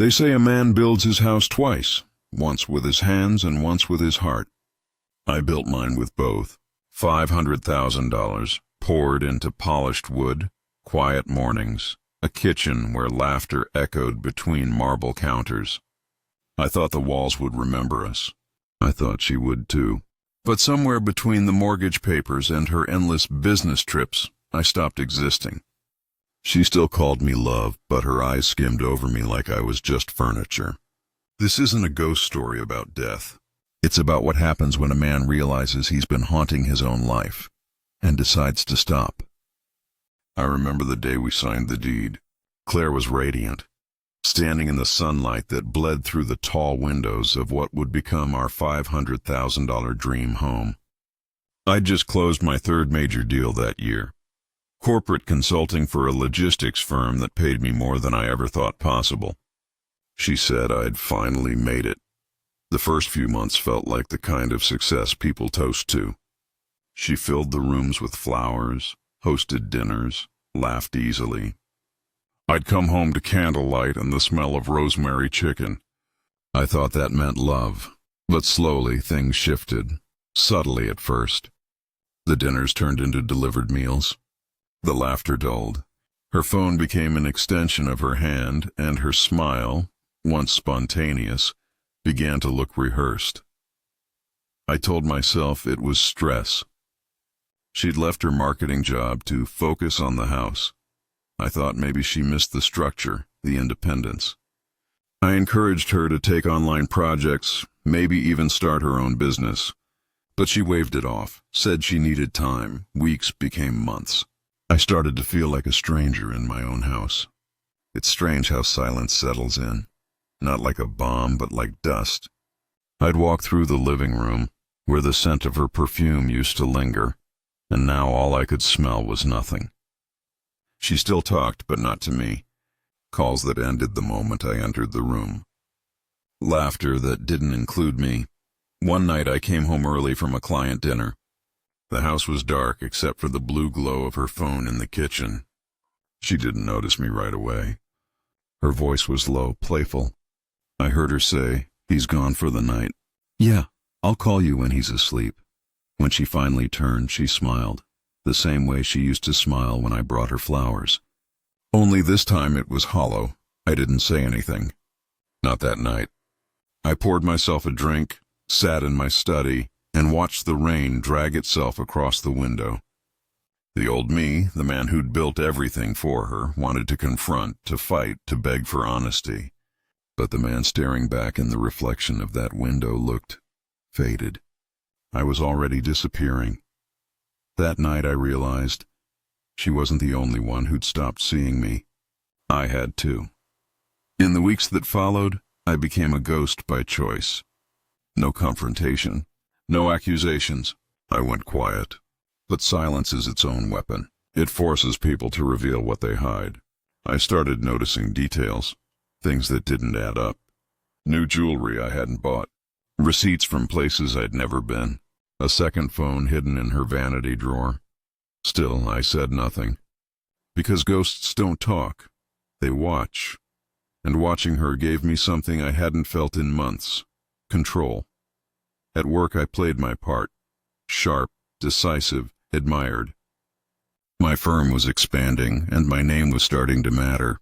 They say a man builds his house twice, once with his hands and once with his heart. I built mine with both. $500,000 poured into polished wood, quiet mornings, a kitchen where laughter echoed between marble counters. I thought the walls would remember us. I thought she would too. But somewhere between the mortgage papers and her endless business trips, I stopped existing. She still called me love, but her eyes skimmed over me like I was just furniture. This isn't a ghost story about death. It's about what happens when a man realizes he's been haunting his own life and decides to stop. I remember the day we signed the deed. Claire was radiant, standing in the sunlight that bled through the tall windows of what would become our $500,000 dream home. I'd just closed my third major deal that year. Corporate consulting for a logistics firm that paid me more than I ever thought possible. She said I'd finally made it. The first few months felt like the kind of success people toast to. She filled the rooms with flowers, hosted dinners, laughed easily. I'd come home to candlelight and the smell of rosemary chicken. I thought that meant love, but slowly things shifted, subtly at first. The dinners turned into delivered meals. The laughter dulled. Her phone became an extension of her hand, and her smile, once spontaneous, began to look rehearsed. I told myself it was stress. She'd left her marketing job to focus on the house. I thought maybe she missed the structure, the independence. I encouraged her to take online projects, maybe even start her own business. But she waved it off, said she needed time. Weeks became months. I started to feel like a stranger in my own house. It's strange how silence settles in. Not like a bomb, but like dust. I'd walk through the living room, where the scent of her perfume used to linger, and now all I could smell was nothing. She still talked, but not to me. Calls that ended the moment I entered the room. Laughter that didn't include me. One night I came home early from a client dinner. The house was dark except for the blue glow of her phone in the kitchen. She didn't notice me right away. Her voice was low, playful. I heard her say, "He's gone for the night." "Yeah, I'll call you when he's asleep." When she finally turned, she smiled, the same way she used to smile when I brought her flowers. Only this time it was hollow. I didn't say anything. Not that night. I poured myself a drink, sat in my study, and watched the rain drag itself across the window. The old me, the man who'd built everything for her, wanted to confront, to fight, to beg for honesty. But the man staring back in the reflection of that window looked faded. I was already disappearing. That night I realized she wasn't the only one who'd stopped seeing me. I had too. In the weeks that followed, I became a ghost by choice. No confrontation. No accusations. I went quiet. But silence is its own weapon. It forces people to reveal what they hide. I started noticing details, things that didn't add up. New jewelry I hadn't bought. Receipts from places I'd never been. A second phone hidden in her vanity drawer. Still, I said nothing. Because ghosts don't talk. They watch. And watching her gave me something I hadn't felt in months. Control. At work I played my part. Sharp, decisive, admired. My firm was expanding, and my name was starting to matter.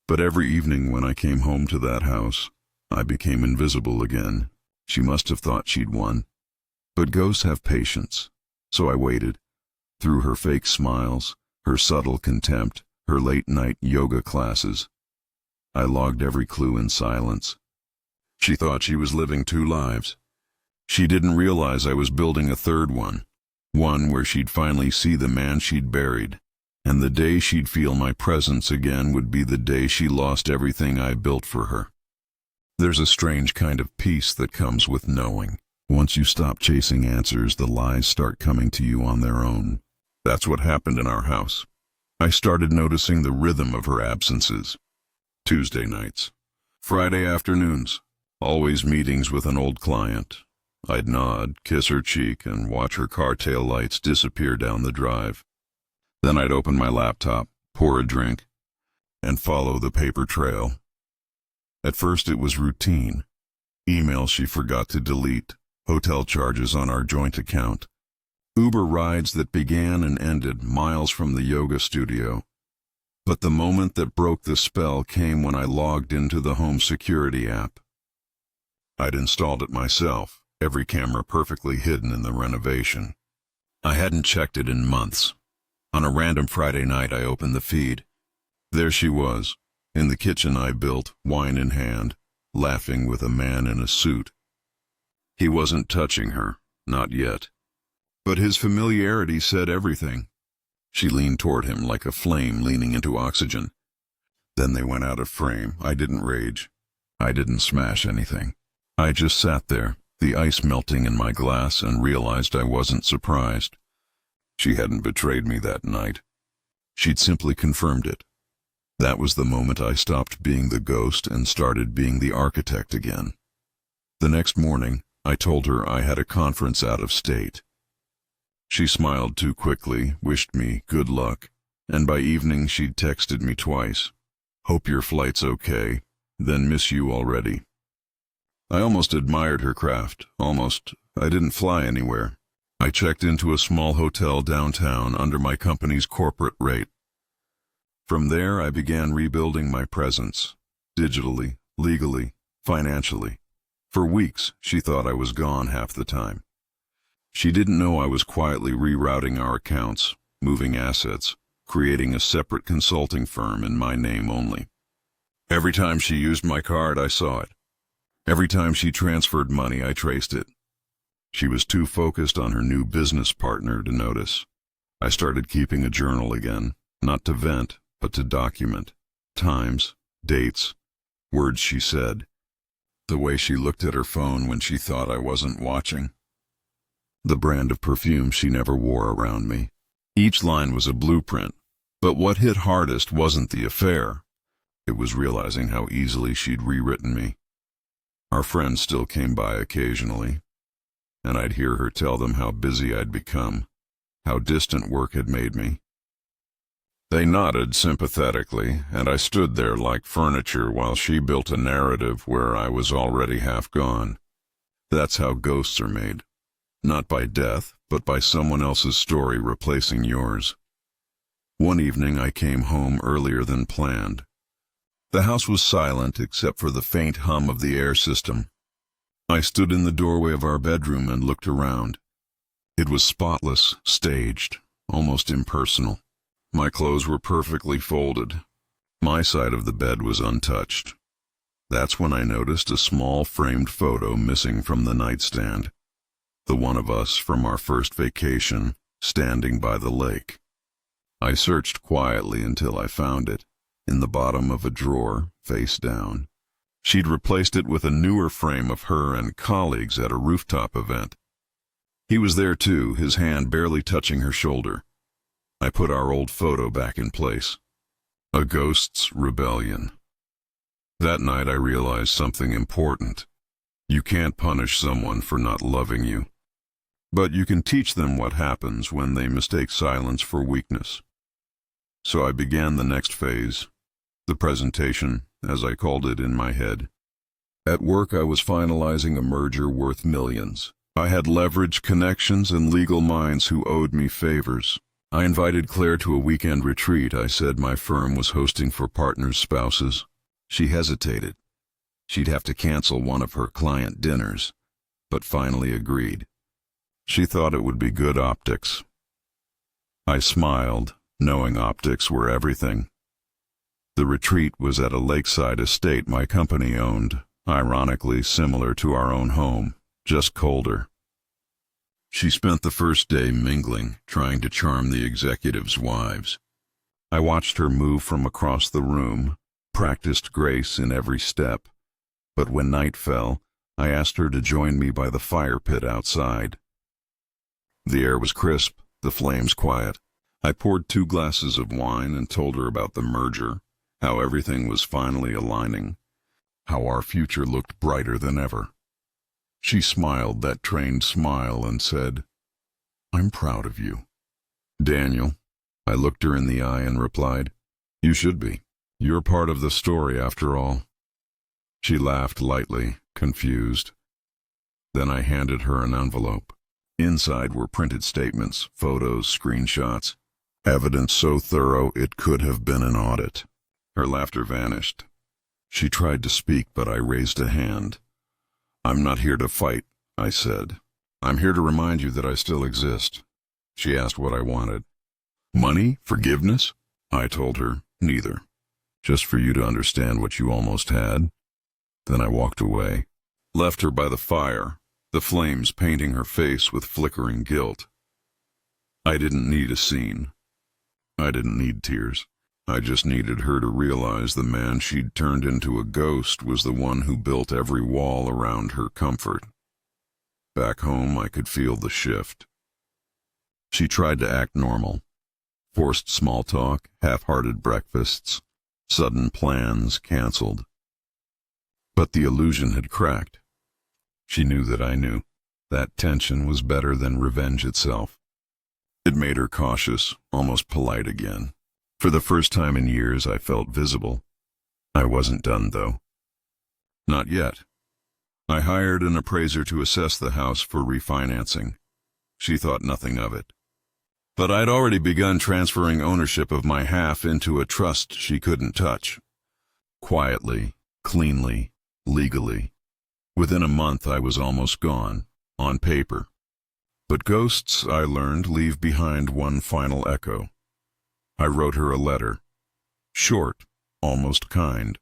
But every evening when I came home to that house, I became invisible again. She must have thought she'd won. But ghosts have patience. So I waited. Through her fake smiles, her subtle contempt, her late-night yoga classes. I logged every clue in silence. She thought she was living two lives. She didn't realize I was building a third one where she'd finally see the man she'd buried, and the day she'd feel my presence again would be the day she lost everything I built for her. There's a strange kind of peace that comes with knowing. Once you stop chasing answers, the lies start coming to you on their own. That's what happened in our house. I started noticing the rhythm of her absences. Tuesday nights. Friday afternoons. Always meetings with an old client. I'd nod, kiss her cheek, and watch her car tail lights disappear down the drive. Then I'd open my laptop, pour a drink, and follow the paper trail. At first it was routine. Emails she forgot to delete, hotel charges on our joint account, Uber rides that began and ended miles from the yoga studio. But the moment that broke the spell came when I logged into the home security app. I'd installed it myself, every camera perfectly hidden in the renovation. I hadn't checked it in months. On a random Friday night, I opened the feed. There she was, in the kitchen I built, wine in hand, laughing with a man in a suit. He wasn't touching her, not yet. But his familiarity said everything. She leaned toward him like a flame leaning into oxygen. Then they went out of frame. I didn't rage. I didn't smash anything. I just sat there, the ice melting in my glass, and realized I wasn't surprised. She hadn't betrayed me that night. She'd simply confirmed it. That was the moment I stopped being the ghost and started being the architect again. The next morning, I told her I had a conference out of state. She smiled too quickly, wished me good luck, and by evening she'd texted me twice. Hope your flight's okay, then miss you already. I almost admired her craft, almost. I didn't fly anywhere. I checked into a small hotel downtown under my company's corporate rate. From there, I began rebuilding my presence, digitally, legally, financially. For weeks, she thought I was gone half the time. She didn't know I was quietly rerouting our accounts, moving assets, creating a separate consulting firm in my name only. Every time she used my card, I saw it. Every time she transferred money, I traced it. She was too focused on her new business partner to notice. I started keeping a journal again, not to vent, but to document. Times, dates, words she said. The way she looked at her phone when she thought I wasn't watching. The brand of perfume she never wore around me. Each line was a blueprint, but what hit hardest wasn't the affair. It was realizing how easily she'd rewritten me. Our friends still came by occasionally, and I'd hear her tell them how busy I'd become, how distant work had made me. They nodded sympathetically, and I stood there like furniture while she built a narrative where I was already half gone. That's how ghosts are made. Not by death, but by someone else's story replacing yours. One evening I came home earlier than planned. The house was silent except for the faint hum of the air system. I stood in the doorway of our bedroom and looked around. It was spotless, staged, almost impersonal. My clothes were perfectly folded. My side of the bed was untouched. That's when I noticed a small framed photo missing from the nightstand. The one of us from our first vacation, standing by the lake. I searched quietly until I found it, in the bottom of a drawer, face down. She'd replaced it with a newer frame of her and colleagues at a rooftop event. He was there too, his hand barely touching her shoulder. I put our old photo back in place. A ghost's rebellion. That night I realized something important. You can't punish someone for not loving you. But you can teach them what happens when they mistake silence for weakness. So I began the next phase, the presentation, as I called it in my head. At work I was finalizing a merger worth millions. I had leverage, connections, and legal minds who owed me favors. I invited Claire to a weekend retreat I said my firm was hosting for partners' spouses. She hesitated. She'd have to cancel one of her client dinners, but finally agreed. She thought it would be good optics. I smiled, knowing optics were everything. The retreat was at a lakeside estate my company owned, ironically similar to our own home, just colder. She spent the first day mingling, trying to charm the executives' wives. I watched her move from across the room, practiced grace in every step, but when night fell, I asked her to join me by the fire pit outside. The air was crisp, the flames quiet. I poured 2 glasses of wine and told her about the merger, how everything was finally aligning, how our future looked brighter than ever. She smiled that trained smile and said, "I'm proud of you." "Daniel," I looked her in the eye and replied, "You should be. You're part of the story after all." She laughed lightly, confused. Then I handed her an envelope. Inside were printed statements, photos, screenshots, evidence so thorough it could have been an audit. Her laughter vanished. She tried to speak, but I raised a hand. "I'm not here to fight," I said. "I'm here to remind you that I still exist." She asked what I wanted. "Money? Forgiveness?" I told her, "Neither. Just for you to understand what you almost had." Then I walked away, left her by the fire, the flames painting her face with flickering guilt. I didn't need a scene. I didn't need tears. I just needed her to realize the man she'd turned into a ghost was the one who built every wall around her comfort. Back home, I could feel the shift. She tried to act normal. Forced small talk, half-hearted breakfasts, sudden plans canceled. But the illusion had cracked. She knew that I knew. That tension was better than revenge itself. It made her cautious, almost polite again. For the first time in years, I felt visible. I wasn't done, though. Not yet. I hired an appraiser to assess the house for refinancing. She thought nothing of it. But I'd already begun transferring ownership of my half into a trust she couldn't touch. Quietly, cleanly, legally. Within a month, I was almost gone, on paper. But ghosts, I learned, leave behind one final echo. I wrote her a letter. Short, almost kind.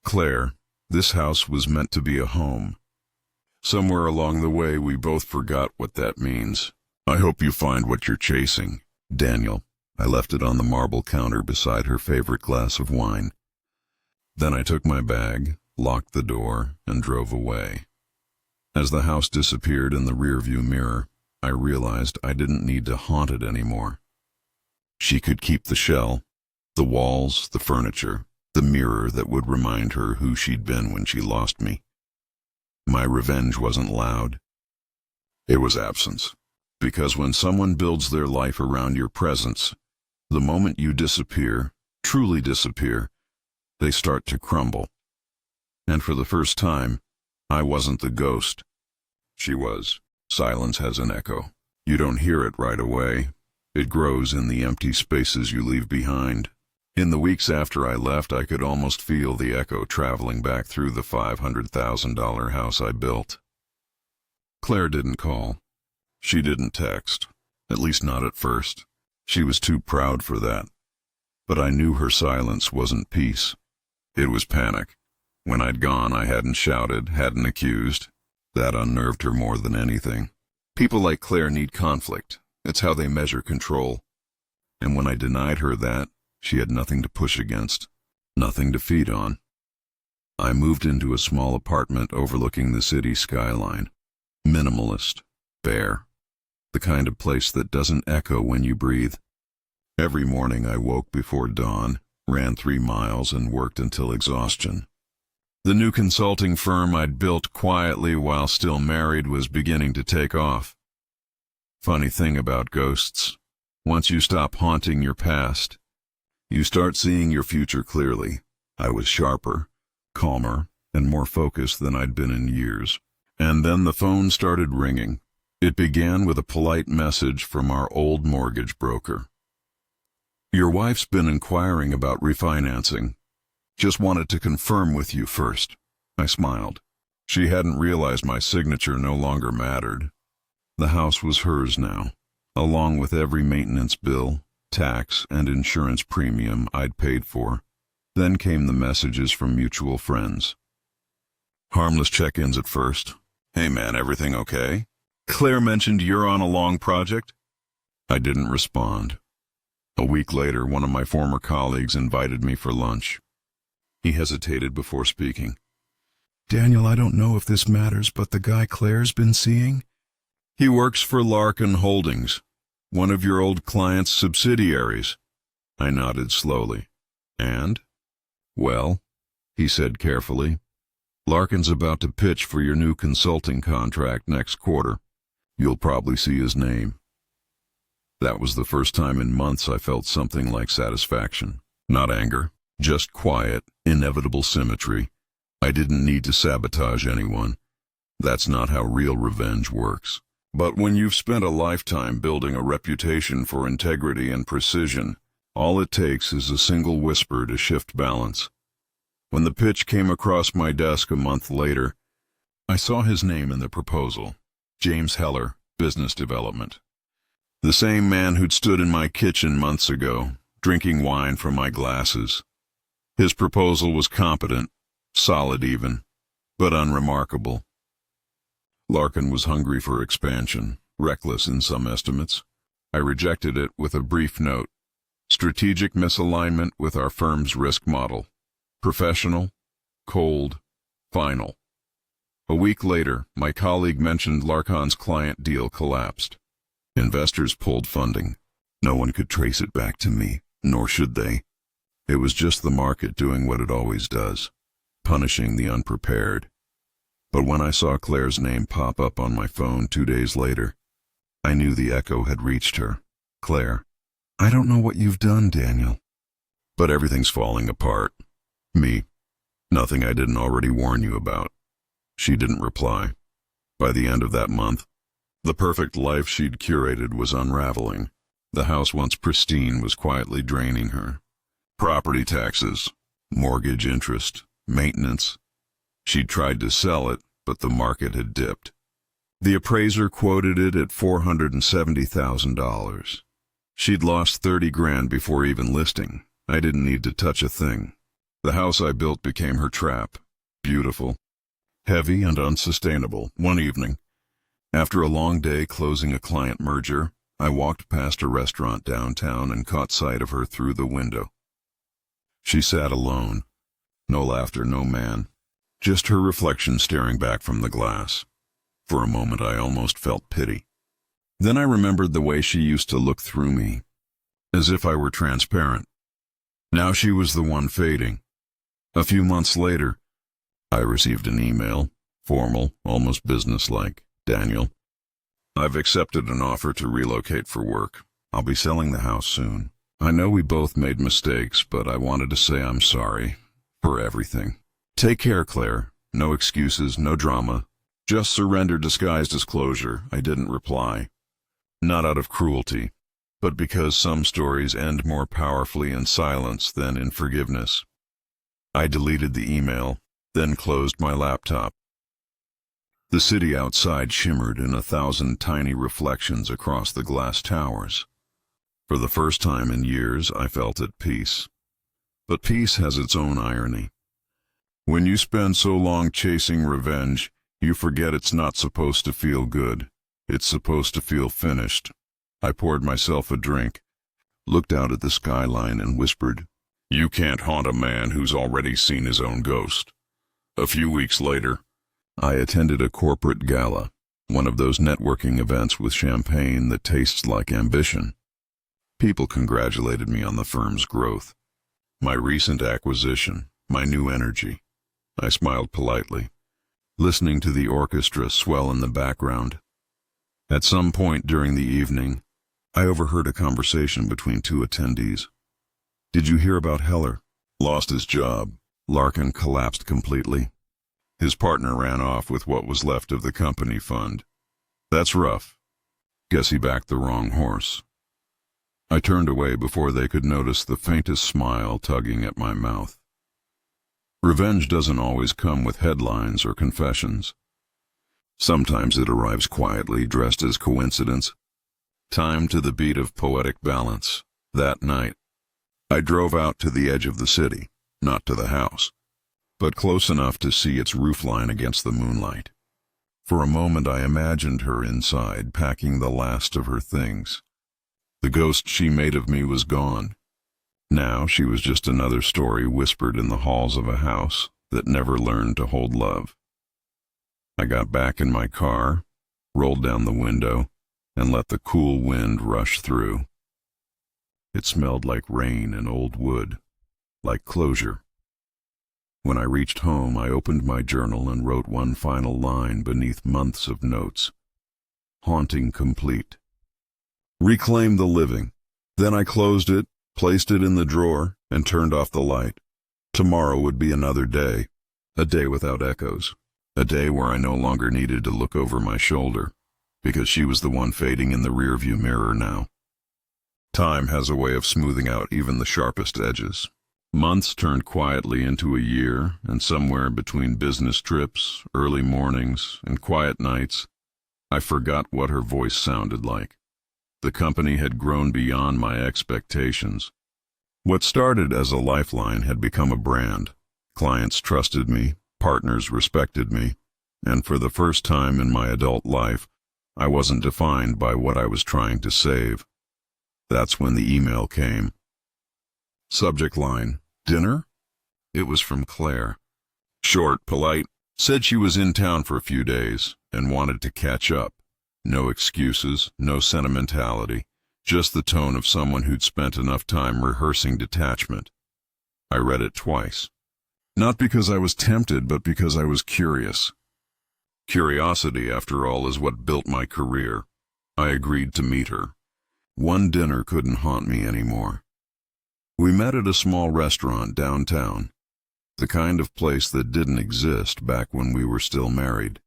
"Claire, this house was meant to be a home. Somewhere along the way, we both forgot what that means. I hope you find what you're chasing. Daniel." I left it on the marble counter beside her favorite glass of wine. Then I took my bag, locked the door, and drove away. As the house disappeared in the rearview mirror, I realized I didn't need to haunt it anymore. She could keep the shell, the walls, the furniture, the mirror that would remind her who she'd been when she lost me. My revenge wasn't loud. It was absence. Because when someone builds their life around your presence, the moment you disappear, truly disappear, they start to crumble. And for the first time, I wasn't the ghost. She was. Silence has an echo. You don't hear it right away. It grows in the empty spaces you leave behind. In the weeks after I left, I could almost feel the echo traveling back through the $500,000 house I built. Claire didn't call. She didn't text, at least not at first. She was too proud for that. But I knew her silence wasn't peace. It was panic. When I'd gone, I hadn't shouted, hadn't accused. That unnerved her more than anything. People like Claire need conflict. It's how they measure control. And when I denied her that, she had nothing to push against, nothing to feed on. I moved into a small apartment overlooking the city skyline. Minimalist, bare. The kind of place that doesn't echo when you breathe. Every morning I woke before dawn, ran 3 miles, and worked until exhaustion. The new consulting firm I'd built quietly while still married was beginning to take off. Funny thing about ghosts, once you stop haunting your past, you start seeing your future clearly. I was sharper, calmer, and more focused than I'd been in years. And then the phone started ringing. It began with a polite message from our old mortgage broker. "Your wife's been inquiring about refinancing. Just wanted to confirm with you first." I smiled. She hadn't realized my signature no longer mattered. The house was hers now, along with every maintenance bill, tax, and insurance premium I'd paid for. Then came the messages from mutual friends. Harmless check-ins at first. "Hey man, everything okay? Claire mentioned you're on a long project?" I didn't respond. A week later, one of my former colleagues invited me for lunch. He hesitated before speaking. "Daniel, I don't know if this matters, but the guy Claire's been seeing? He works for Larkin Holdings, one of your old client's subsidiaries." I nodded slowly. "And?" "Well," he said carefully, "Larkin's about to pitch for your new consulting contract next quarter. You'll probably see his name." That was the first time in months I felt something like satisfaction. Not anger, just quiet, inevitable symmetry. I didn't need to sabotage anyone. That's not how real revenge works. But when you've spent a lifetime building a reputation for integrity and precision, all it takes is a single whisper to shift balance. When the pitch came across my desk a month later, I saw his name in the proposal. James Heller, Business Development. The same man who'd stood in my kitchen months ago, drinking wine from my glasses. His proposal was competent, solid even, but unremarkable. Larkin was hungry for expansion, reckless in some estimates. I rejected it with a brief note. Strategic misalignment with our firm's risk model. Professional, cold, final. A week later, my colleague mentioned Larkin's client deal collapsed. Investors pulled funding. No one could trace it back to me, nor should they. It was just the market doing what it always does, punishing the unprepared. But when I saw Claire's name pop up on my phone 2 days later, I knew the echo had reached her. Claire, I don't know what you've done, Daniel. But everything's falling apart. Me. Nothing I didn't already warn you about. She didn't reply. By the end of that month, the perfect life she'd curated was unraveling. The house once pristine was quietly draining her. Property taxes, mortgage interest, maintenance. She'd tried to sell it, but the market had dipped. The appraiser quoted it at $470,000. She'd lost 30 grand before even listing. I didn't need to touch a thing. The house I built became her trap. Beautiful, heavy and unsustainable. One evening, after a long day closing a client merger, I walked past a restaurant downtown and caught sight of her through the window. She sat alone. No laughter, no man. Just her reflection staring back from the glass. For a moment I almost felt pity. Then I remembered the way she used to look through me, as if I were transparent. Now she was the one fading. A few months later, I received an email, formal, almost businesslike. Daniel, I've accepted an offer to relocate for work. I'll be selling the house soon. I know we both made mistakes, but I wanted to say I'm sorry for everything. Take care, Claire. No excuses, no drama. Just surrender disguised as closure. I didn't reply. Not out of cruelty, but because some stories end more powerfully in silence than in forgiveness. I deleted the email, then closed my laptop. The city outside shimmered in 1,000 tiny reflections across the glass towers. For the first time in years, I felt at peace. But peace has its own irony. When you spend so long chasing revenge, you forget it's not supposed to feel good. It's supposed to feel finished. I poured myself a drink, looked out at the skyline and whispered, "You can't haunt a man who's already seen his own ghost." A few weeks later, I attended a corporate gala, one of those networking events with champagne that tastes like ambition. People congratulated me on the firm's growth, my recent acquisition, my new energy. I smiled politely, listening to the orchestra swell in the background. At some point during the evening, I overheard a conversation between two attendees. "Did you hear about Heller? Lost his job. Larkin collapsed completely. His partner ran off with what was left of the company fund. That's rough. Guess he backed the wrong horse." I turned away before they could notice the faintest smile tugging at my mouth. Revenge doesn't always come with headlines or confessions. Sometimes it arrives quietly, dressed as coincidence. Time to the beat of poetic balance. That night, I drove out to the edge of the city, not to the house, but close enough to see its roofline against the moonlight. For a moment I imagined her inside, packing the last of her things. The ghost she made of me was gone. Now she was just another story whispered in the halls of a house that never learned to hold love. I got back in my car, rolled down the window, and let the cool wind rush through. It smelled like rain and old wood, like closure. When I reached home, I opened my journal and wrote one final line beneath months of notes. Haunting complete. Reclaim the living. Then I closed it, placed it in the drawer, and turned off the light. Tomorrow would be another day. A day without echoes. A day where I no longer needed to look over my shoulder, because she was the one fading in the rearview mirror now. Time has a way of smoothing out even the sharpest edges. Months turned quietly into a year, and somewhere between business trips, early mornings, and quiet nights, I forgot what her voice sounded like. The company had grown beyond my expectations. What started as a lifeline had become a brand. Clients trusted me, partners respected me, and for the first time in my adult life, I wasn't defined by what I was trying to save. That's when the email came. Subject line, dinner? It was from Claire. Short, polite, said she was in town for a few days and wanted to catch up. No excuses, no sentimentality, just the tone of someone who'd spent enough time rehearsing detachment. I read it twice. Not because I was tempted, but because I was curious. Curiosity, after all, is what built my career. I agreed to meet her. One dinner couldn't haunt me anymore. We met at a small restaurant downtown, the kind of place that didn't exist back when we were still married.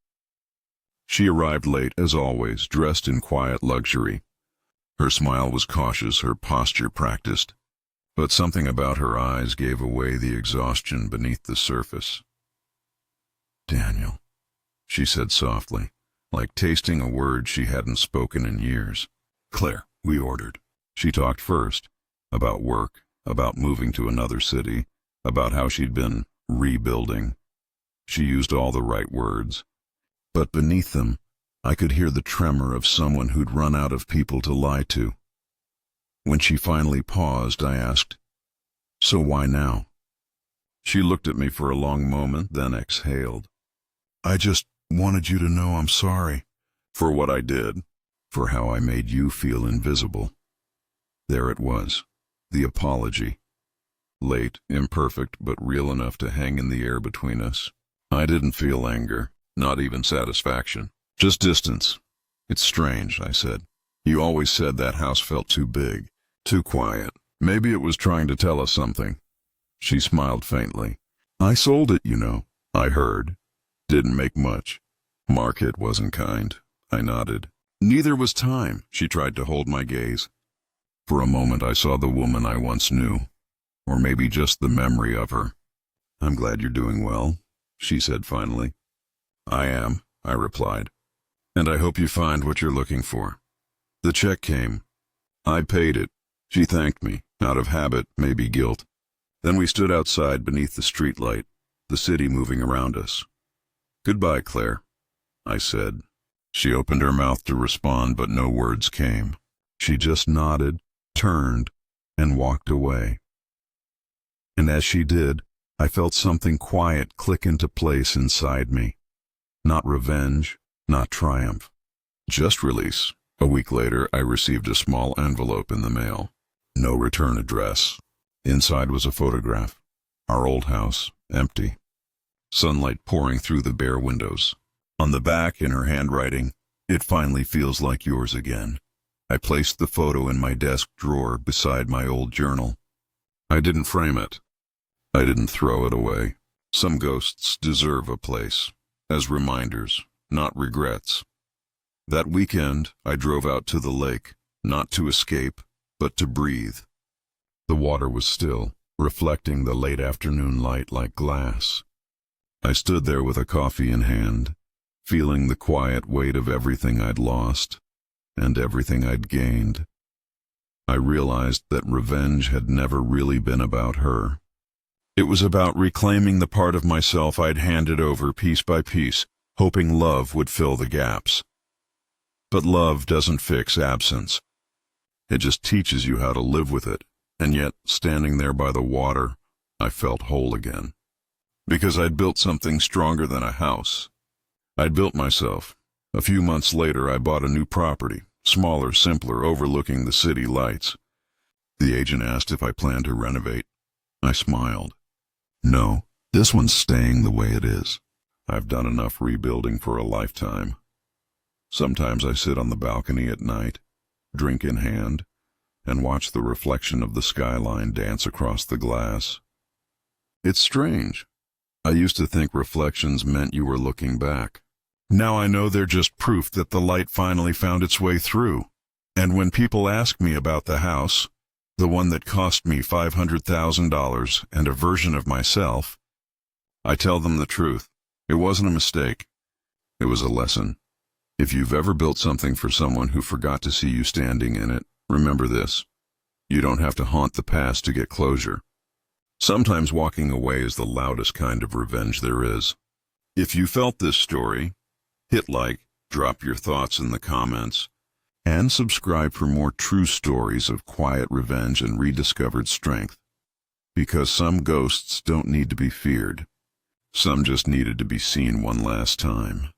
She arrived late, as always, dressed in quiet luxury. Her smile was cautious, her posture practiced, but something about her eyes gave away the exhaustion beneath the surface. "Daniel," she said softly, like tasting a word she hadn't spoken in years. "Claire," we ordered. She talked first, about work, about moving to another city, about how she'd been rebuilding. She used all the right words. But beneath them, I could hear the tremor of someone who'd run out of people to lie to. When she finally paused, I asked, "So why now?" She looked at me for a long moment, then exhaled. "I just wanted you to know I'm sorry for what I did, for how I made you feel invisible." There it was, the apology. Late, imperfect, but real enough to hang in the air between us. I didn't feel anger, not even satisfaction, just distance. "It's strange," I said. "You always said that house felt too big, too quiet. Maybe it was trying to tell us something." She smiled faintly. "I sold it, you know." I heard. "Didn't make much." "Market wasn't kind." I nodded. "Neither was time." She tried to hold my gaze. For a moment I saw the woman I once knew, or maybe just the memory of her. "I'm glad you're doing well," she said finally. "I am," I replied. "And I hope you find what you're looking for." The check came. I paid it. She thanked me, out of habit, maybe guilt. Then we stood outside beneath the streetlight, the city moving around us. "Goodbye, Claire," I said. She opened her mouth to respond, but no words came. She just nodded, turned, and walked away. And as she did, I felt something quiet click into place inside me. Not revenge, not triumph, just release. A week later, I received a small envelope in the mail. No return address. Inside was a photograph. Our old house, empty. Sunlight pouring through the bare windows. On the back, in her handwriting, "It finally feels like yours again." I placed the photo in my desk drawer beside my old journal. I didn't frame it. I didn't throw it away. Some ghosts deserve a place, as reminders, not regrets. That weekend, I drove out to the lake, not to escape, but to breathe. The water was still, reflecting the late afternoon light like glass. I stood there with a coffee in hand, feeling the quiet weight of everything I'd lost and everything I'd gained. I realized that revenge had never really been about her. It was about reclaiming the part of myself I'd handed over piece by piece, hoping love would fill the gaps. But love doesn't fix absence. It just teaches you how to live with it, and yet, standing there by the water, I felt whole again. Because I'd built something stronger than a house. I'd built myself. A few months later, I bought a new property, smaller, simpler, overlooking the city lights. The agent asked if I planned to renovate. I smiled. "No, this one's staying the way it is. I've done enough rebuilding for a lifetime." Sometimes I sit on the balcony at night, drink in hand, and watch the reflection of the skyline dance across the glass. It's strange. I used to think reflections meant you were looking back. Now I know they're just proof that the light finally found its way through. And when people ask me about the house, the one that cost me $500,000 and a version of myself, I tell them the truth. It wasn't a mistake. It was a lesson. If you've ever built something for someone who forgot to see you standing in it, remember this. You don't have to haunt the past to get closure. Sometimes walking away is the loudest kind of revenge there is. If you felt this story, hit like, drop your thoughts in the comments, and subscribe for more true stories of quiet revenge and rediscovered strength. Because some ghosts don't need to be feared. Some just needed to be seen one last time.